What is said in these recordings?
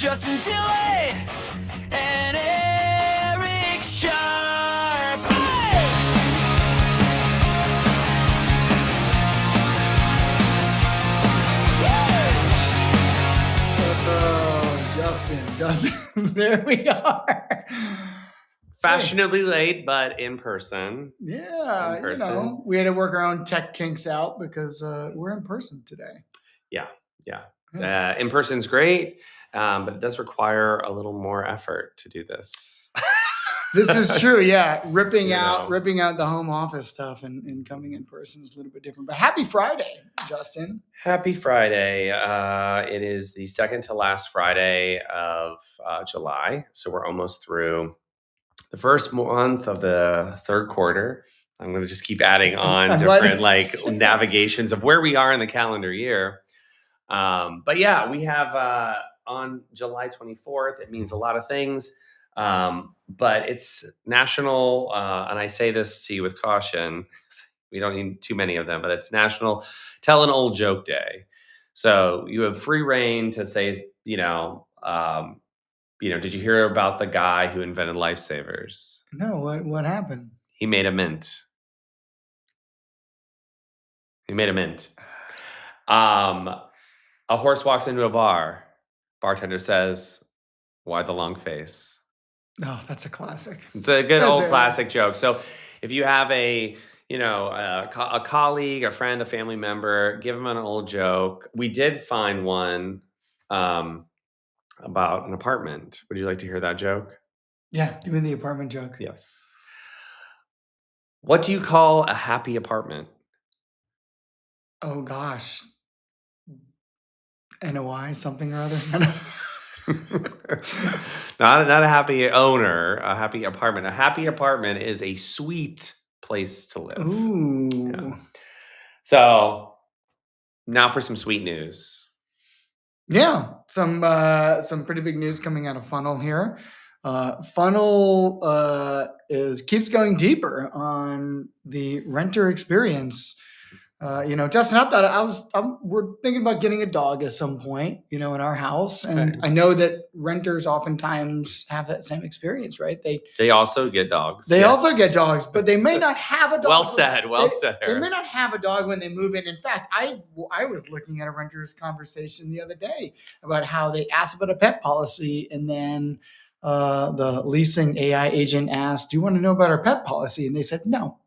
Justin Tilley and Eric Sharp. Hey! Oh, Justin, there we are. Fashionably late, but in person. Yeah, In person. we had to work our own tech kinks out because we're in person today. Yeah. In person's great, but it does require a little more effort to do this. This is true. Yeah, ripping You out know. the home office stuff and coming in person is a little bit different. But happy Friday, Justin. Happy Friday. It is the second to last Friday of July. So we're almost through the first month of the third quarter. I'm going to just keep adding on I'm glad- different like navigations of where we are in the calendar year. But yeah, we have on July 24th. It means a lot of things. But it's national, and I say this to you with caution. We don't need too many of them, but it's National Tell an Old Joke Day. So you have free reign to say, did you hear about the guy who invented lifesavers? No, what happened? He made a mint. A horse walks into a bar. Bartender says, "Why the long face?" No, that's a classic. It's a good old classic joke. So if you have a colleague, a friend, a family member, give them an old joke. We did find one about an apartment. Would you like to hear that joke? Yeah, give me the apartment joke. Yes. What do you call a happy apartment? Oh gosh. NOI, something or other. Not a happy owner, a happy apartment. A happy apartment is a sweet place to live. Ooh. Yeah. So now for some sweet news. Yeah, some pretty big news coming out of Funnel here. Funnel keeps going deeper on the renter experience. Justin, I thought we're thinking about getting a dog at some point, in our house. And Okay. I know that renters oftentimes have that same experience, right? They also get dogs. They Yes. also get dogs, but they may not have a dog. Well said. They may not have a dog when they move in. In fact, I was looking at a renter's conversation the other day about how they asked about a pet policy, and then the leasing AI agent asked, "Do you want to know about our pet policy?" And they said no.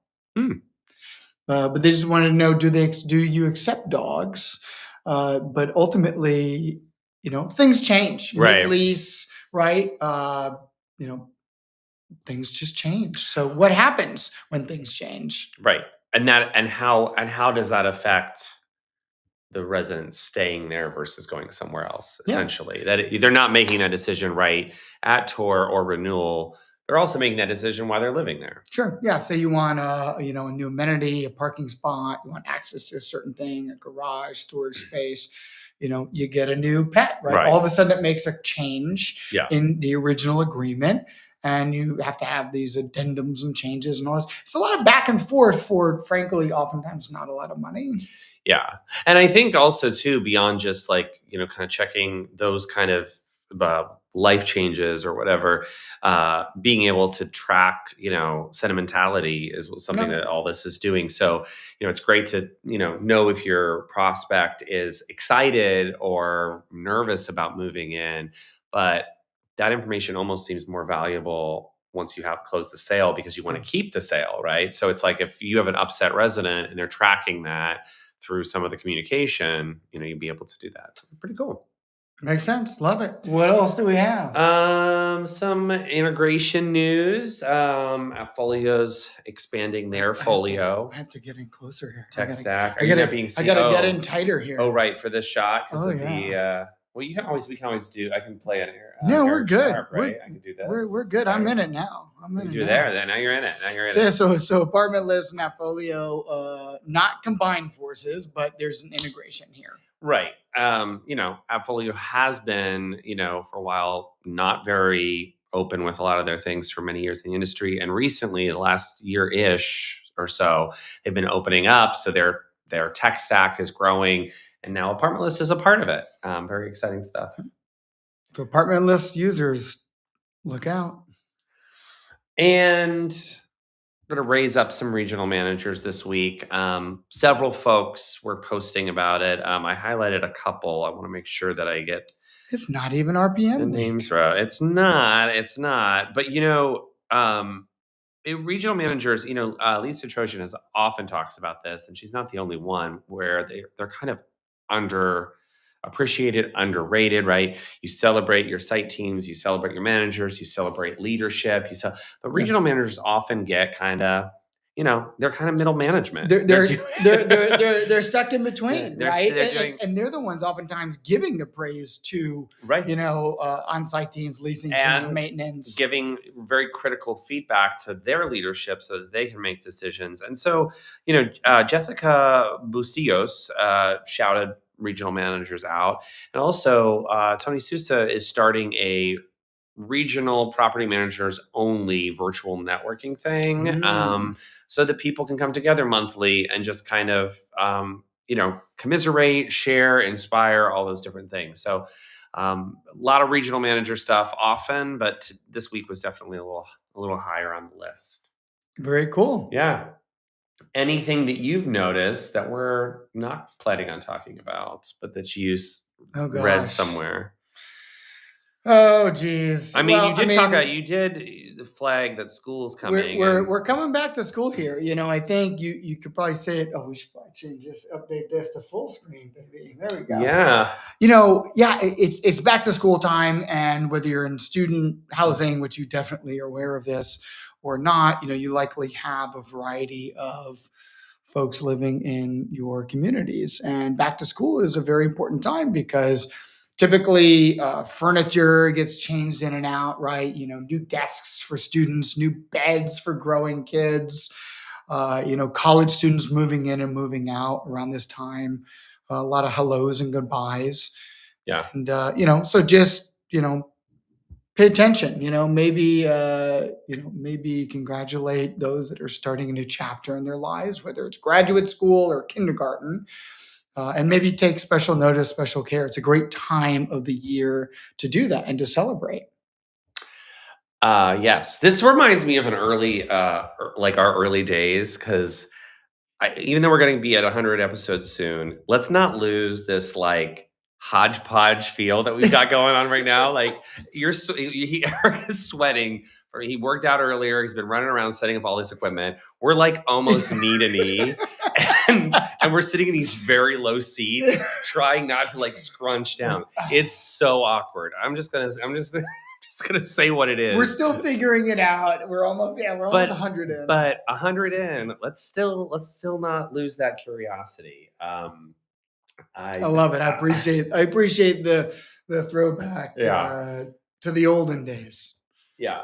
But they just wanted to know, do you accept dogs? But ultimately, things change. Right. Mid-lease, right? Things just change. So what happens when things change? Right. And how does that affect the residents staying there versus going somewhere else? Essentially, that they're not making that decision right at tour or renewal. They're also making that decision while they're living there. Sure. Yeah. Say you want a new amenity, a parking spot, you want access to a certain thing, a garage, storage space. You get a new pet, right? All of a sudden that makes a change in the original agreement. And you have to have these addendums and changes and all this. It's a lot of back and forth for, frankly, oftentimes not a lot of money. Yeah. And I think also too, beyond just kind of checking those kind of life changes or whatever, being able to track, sentimentality is something that all this is doing. So, it's great to, know if your prospect is excited or nervous about moving in, but that information almost seems more valuable once you have closed the sale because you want to keep the sale, right? So it's like if you have an upset resident and they're tracking that through some of the communication, you'd be able to do that. So pretty cool. Makes sense. Love it. What else do we have? Some integration news. AppFolio's expanding their folio. I have to get in closer here. Tech stack. I gotta get in tighter here. Oh, right, for this shot. Well, we can always do. I can play it here. No, we're good. Sharp, right? I can do this. We're good. I'm in it now. Then. Now you're in it. So Apartment List and AppFolio, not combined forces, but there's an integration here. Right. AppFolio has been, for a while, not very open with a lot of their things for many years in the industry. And recently, the last year-ish or so, they've been opening up. So their tech stack is growing. And now Apartment List is a part of it. Very exciting stuff. So Apartment List users, look out. And I'm going to raise up some regional managers this week. Several folks were posting about it. I highlighted a couple. I want to make sure that I get It's not even the RPM week. names right. It's not. But regional managers, Lisa Trojan has often talks about this, and she's not the only one, where they're kind of underappreciated, underrated, right? You celebrate your site teams, you celebrate your managers, you celebrate leadership, but regional managers often get kind of, they're kind of middle management. They're stuck in between, They're- right? they're doing- And they're the ones oftentimes giving the praise to, Right. on-site teams, leasing teams, And maintenance. giving very critical feedback to their leadership so that they can make decisions. And so, Jessica Bustillos shouted regional managers out. And also, Tony Souza is starting a regional property managers only virtual networking thing, so that people can come together monthly and just kind of, commiserate, share, inspire, all those different things. So, a lot of regional manager stuff often, but this week was definitely a little higher on the list. Very cool. Yeah. Anything that you've noticed that we're not planning on talking about, but that you read somewhere? Oh, geez. I mean, you did flag that school's coming. We're coming back to school here. I think you could probably say it. Oh, we should probably update this to full screen, baby. There we go. Yeah. It's back to school time, and whether you're in student housing, which you definitely are aware of this, or not, you likely have a variety of folks living in your communities. And back to school is a very important time because typically furniture gets changed in and out, right? New desks for students, new beds for growing kids, college students moving in and moving out around this time, a lot of hellos and goodbyes. Yeah. And, so just, pay attention, maybe congratulate those that are starting a new chapter in their lives, whether it's graduate school or kindergarten. And maybe take special notice, special care. It's a great time of the year to do that and to celebrate. Yes. This reminds me of an early, like our early days, because even though we're going to be at 100 episodes soon, let's not lose this like hodgepodge feel that we've got going on right now. Like Eric is sweating. He worked out earlier. He's been running around setting up all this equipment. We're like almost knee to knee. And we're sitting in these very low seats, trying not to like scrunch down. It's so awkward. I'm just gonna say what it is. We're still figuring it out. We're almost 100 in. But 100 in, let's still not lose that curiosity. I love it. I appreciate the throwback to the olden days. Yeah.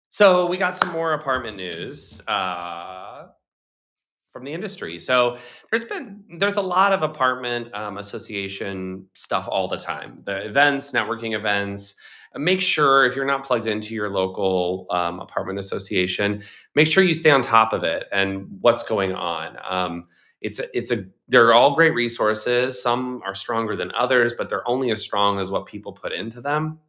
So we got some more apartment news from the industry. So there's a lot of apartment association stuff all the time. The events, networking events. Make sure if you're not plugged into your local apartment association, make sure you stay on top of it and what's going on. They're all great resources. Some are stronger than others, but they're only as strong as what people put into them.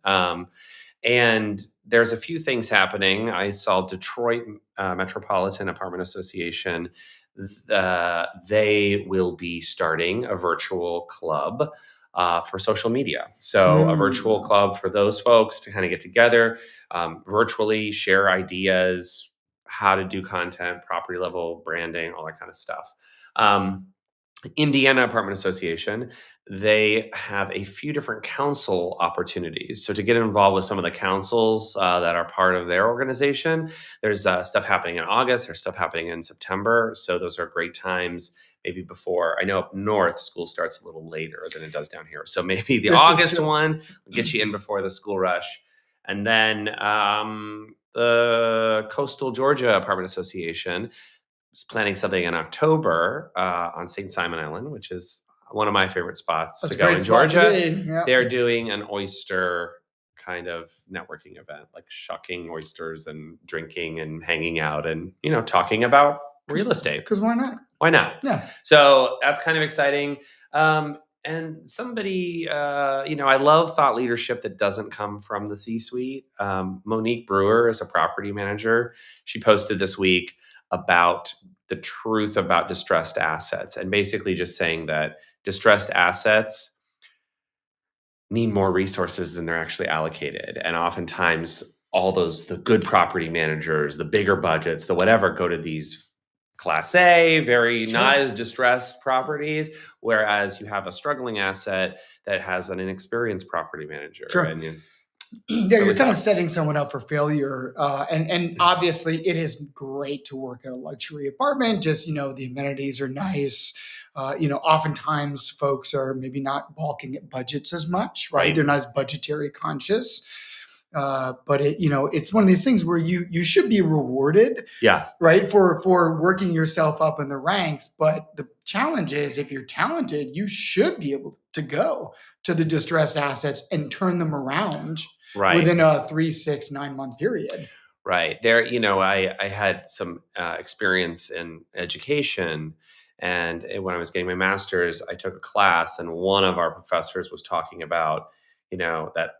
And there's a few things happening. I saw Detroit Metropolitan Apartment Association. They will be starting a virtual club for social media. So a virtual club for those folks to kind of get together, virtually share ideas, how to do content, property level branding, all that kind of stuff. Indiana Apartment Association, they have a few different council opportunities. So to get involved with some of the councils that are part of their organization, there's stuff happening in August, there's stuff happening in September. So those are great times. Maybe before, I know up north, school starts a little later than it does down here. So maybe the August one will get you in before the school rush. And then the Coastal Georgia Apartment Association is planning something in October on St. Simon Island, which is one of my favorite spots to go in Georgia. Yep. They're doing an oyster kind of networking event, like shucking oysters and drinking and hanging out and, talking about real estate. Because why not? Why not? Yeah. So that's kind of exciting. and somebody, I love thought leadership that doesn't come from the C-suite. Monique Brewer is a property manager. She posted this week about the truth about distressed assets, and basically just saying that distressed assets need more resources than they're actually allocated. And oftentimes the good property managers, the bigger budgets, the whatever, go to these class A, very not as distressed properties, whereas you have a struggling asset that has an inexperienced property manager. Sure. And Yeah, really you're kind of tough. setting someone up for failure. And obviously, it is great to work at a luxury apartment. Just, the amenities are nice. Oftentimes folks are maybe not balking at budgets as much, right? Right. They're not as budgetary conscious. But it's one of these things where you should be rewarded, Yeah. right, for working yourself up in the ranks. But the challenge is, if you're talented, you should be able to go to the distressed assets and turn them around Right. within a 3, 6, 9-month period. Right. There, I had some experience in education. And when I was getting my master's, I took a class, and one of our professors was talking about,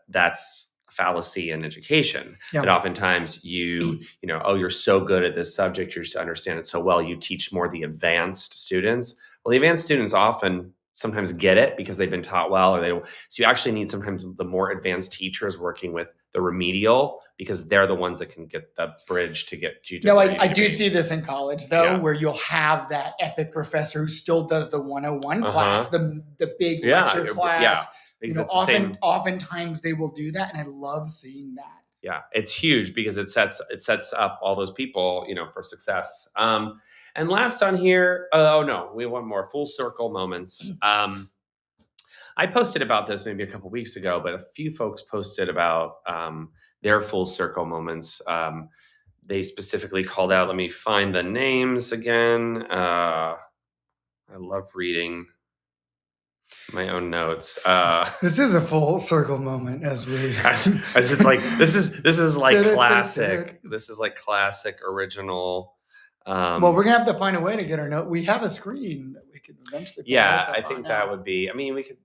that's a fallacy in education. Yeah. That oftentimes you're so good at this subject, you understand it so well, you teach more the advanced students. Well, the advanced students often sometimes get it because they've been taught well, or they don't. So you actually need sometimes the more advanced teachers working with the remedial, because they're the ones that can get the bridge to get you to. No, where you I need to do be. see this in college, though, Yeah. where you'll have that epic professor who still does the 101 class, the big Yeah, lecture class. yeah, because it's the same. Oftentimes they will do that, and I love seeing that. Yeah, it's huge because it sets up all those people, for success. And last on here, we want more full circle moments. I posted about this maybe a couple weeks ago, but a few folks posted about their full circle moments. They specifically called out. Let me find the names again. I love reading my own notes. This is a full circle moment as it's like this is like classic. This is like classic original. Well, we're gonna have to find a way to get our note. We have a screen that we could eventually. Yeah, I think that would be. I mean, we could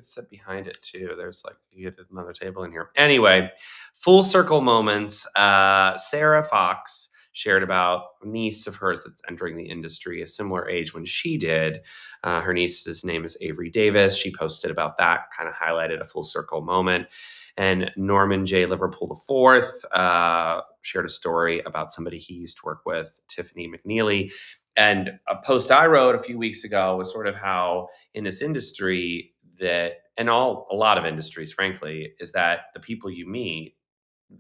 sit behind it too. There's you get another table in here. Anyway, full circle moments. Sarah Fox shared about a niece of hers that's entering the industry, a similar age when she did. Her niece's name is Avery Davis. She posted about that, kind of highlighted a full circle moment. And Norman J. Liverpool IV shared a story about somebody he used to work with, Tiffany McNeely. And a post I wrote a few weeks ago was sort of how in this industry a lot of industries, frankly, is that the people you meet,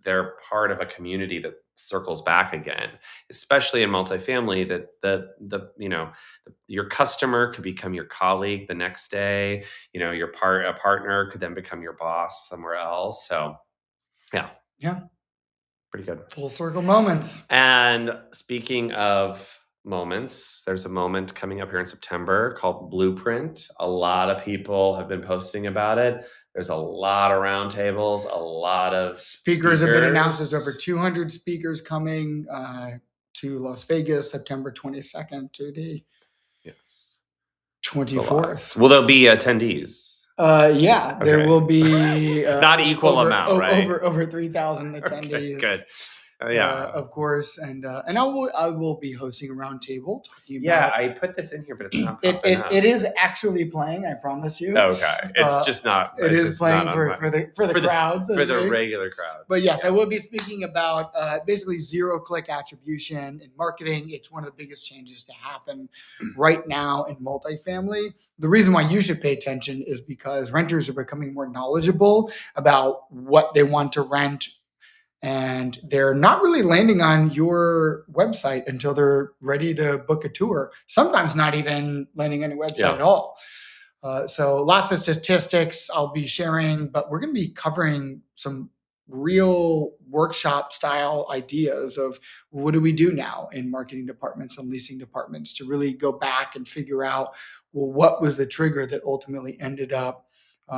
they're part of a community that circles back again, especially in multifamily, that your customer could become your colleague the next day. A partner could then become your boss somewhere else. So yeah, pretty good. Full circle moments. And speaking of moments, there's a moment coming up here in September called Blueprint. A lot of people have been posting about it. There's a lot of roundtables, a lot of speakers have been announced. There's over 200 speakers coming to Las Vegas, September 22nd to the 24th. Will there be attendees? Yeah, okay. There will be not equal amount, right? Over 3,000 attendees. Okay, good. Of course, and I will be hosting a roundtable talking about. Yeah, I put this in here, but it's not. It is actually playing. I promise you. Okay, it's just not. It is playing for the crowds, for the regular crowd. But yes, I will be speaking about basically zero-click attribution in marketing. It's one of the biggest changes to happen right now in multifamily. The reason why you should pay attention is because renters are becoming more knowledgeable about what they want to rent. And they're not really landing on your website until they're ready to book a tour. Sometimes not even landing on your website at all. So lots of statistics I'll be sharing, but we're going to be covering some real workshop style ideas of what do we do now in marketing departments and leasing departments to really go back and figure out, well, what was the trigger that ultimately ended up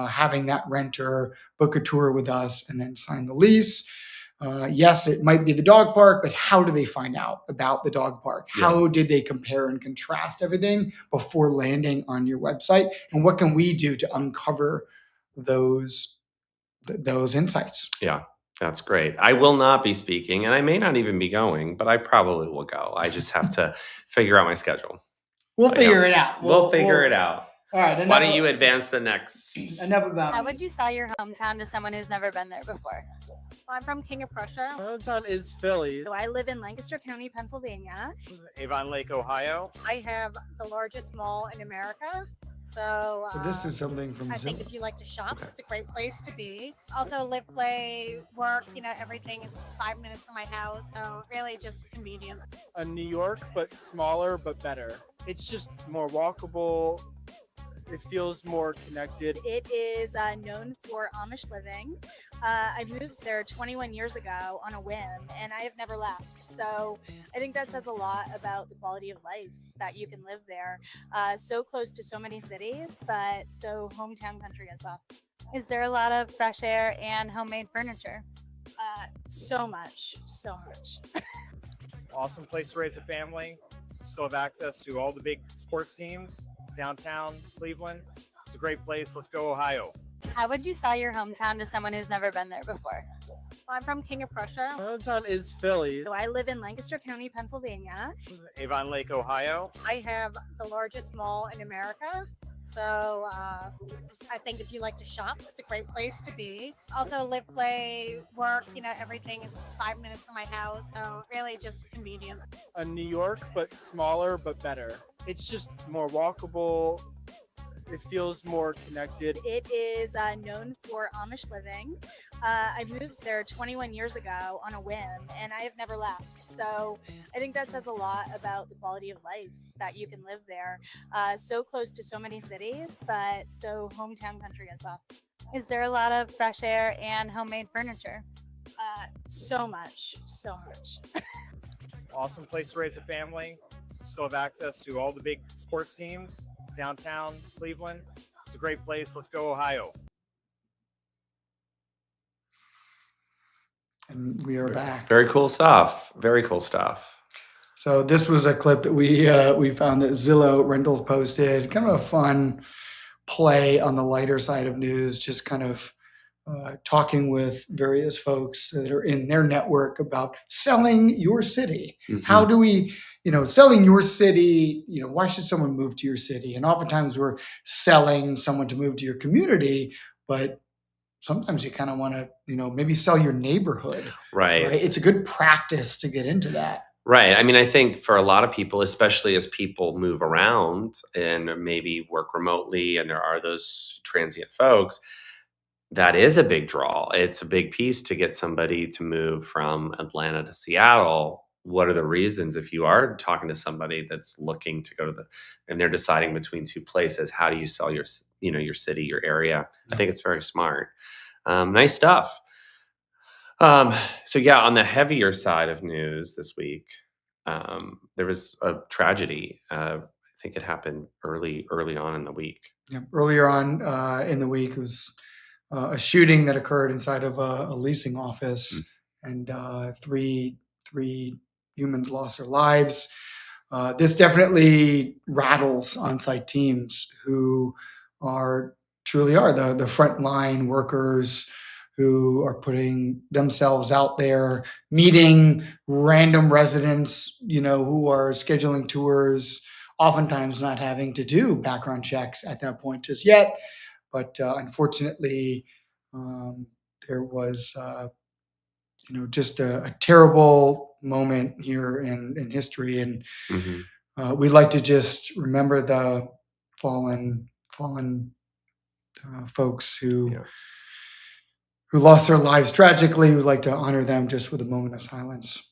having that renter book a tour with us and then sign the lease. Yes, it might be the dog park, but how do they find out about the dog park? Yeah. How did they compare and contrast everything before landing on your website? And what can we do to uncover those insights? Yeah, that's great. I will not be speaking, and I may not even be going, but I probably will go. I just have to figure out my schedule. We'll But figure yeah, it out. we'll figure it out. All right. Why enough don't you of- advance the next? Enough about How me. would you sell your hometown to someone who's never been there before? I'm from King of Prussia. My hometown is Philly. So I live in Lancaster County, Pennsylvania. Avon Lake, Ohio. I have the largest mall in America. So, So this is something from I think Zillow. if you like to shop, Okay. it's a great place to be. Also, live, play, work, everything is 5 minutes from my house. So really just convenient. New York, but smaller, but better. It's just more walkable. It feels more connected. It is known for Amish living. I moved there 21 years ago on a whim, and I have never left. So I think that says a lot about the quality of life that you can live there. So close to so many cities, but so hometown country as well. Is there a lot of fresh air and homemade furniture? So much, so much. Awesome place to raise a family. Still have access to all the big sports teams. Downtown Cleveland. It's a great place. Let's go, Ohio. How would you sell your hometown to someone who's never been there before? I'm from King of Prussia. My hometown is Philly. So I live in Lancaster County, Pennsylvania. Avon Lake, Ohio. I have the largest mall in America. So I think if you like to shop, it's a great place to be. Also live, play, work, everything is 5 minutes from my house. So really just convenient. New York, but smaller, but better. It's just more walkable. It feels more connected. It is known for Amish living. I moved there 21 years ago on a whim, and I have never left. So I think that says a lot about the quality of life that you can live there. So close to so many cities, but so hometown country as well. Is there a lot of fresh air and homemade furniture? So much, so much. Awesome place to raise a family. Still have access to all the big sports teams. Downtown Cleveland. It's a great place. Let's go, Ohio. And we are back. Very cool stuff. Very cool stuff. So this was a clip that we found that Zillow Rentals posted. Kind of a fun play on the lighter side of news, just kind of talking with various folks that are in their network about selling your city. Mhm. How do we, selling your city, why should someone move to your city? And oftentimes we're selling someone to move to your community, but sometimes you kind of want to, maybe sell your neighborhood. Right. Right? It's a good practice to get into that. Right. I mean, I think for a lot of people, especially as people move around and maybe work remotely, and there are those transient folks, that is a big draw. It's a big piece to get somebody to move from Atlanta to Seattle. What are the reasons? If you are talking to somebody that's looking to go to and they're deciding between two places, how do you sell your city, your area? I think it's very smart. Nice stuff. So yeah, on the heavier side of news this week, there was a tragedy. I think it happened early on in the week. Yeah. Earlier on in the week was a shooting that occurred inside of a leasing office, and three humans lost their lives. This definitely rattles on-site teams who truly are the frontline workers who are putting themselves out there, meeting random residents, who are scheduling tours, oftentimes not having to do background checks at that point just yet. But unfortunately, there was, just a terrible moment here in history, and Mhm. we'd like to just remember the fallen folks who lost their lives tragically. We'd like to honor them just with a moment of silence.